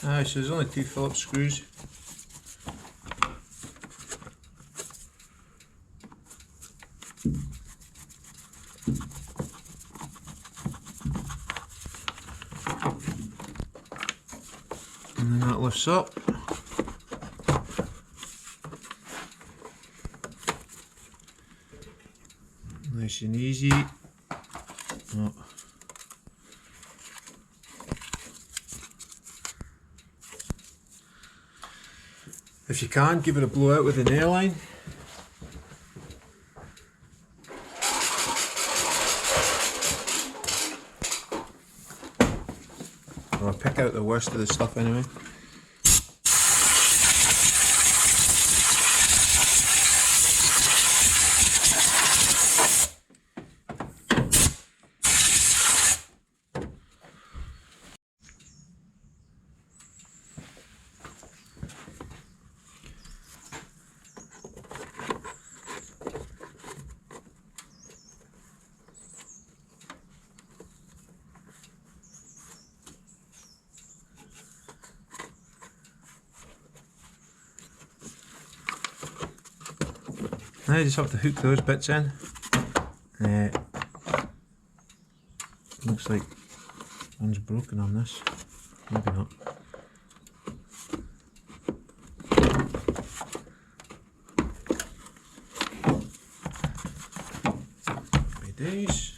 So there's only 2 Phillips screws. And then that lifts up. Nice and easy. Oh. If you can, give it a blow out with an airline. I'll pick out the worst of the stuff anyway. Now you just have to hook those bits in. Looks like one's broken on this. Maybe not. Happy days.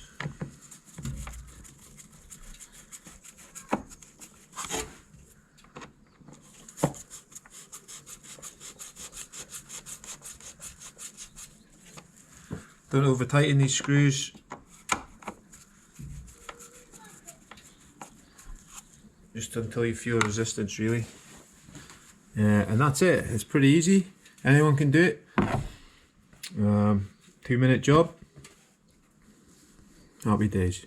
Don't over tighten these screws. Just until you feel resistance, really. And that's it. It's pretty easy. Anyone can do it. 2-minute job. Happy days.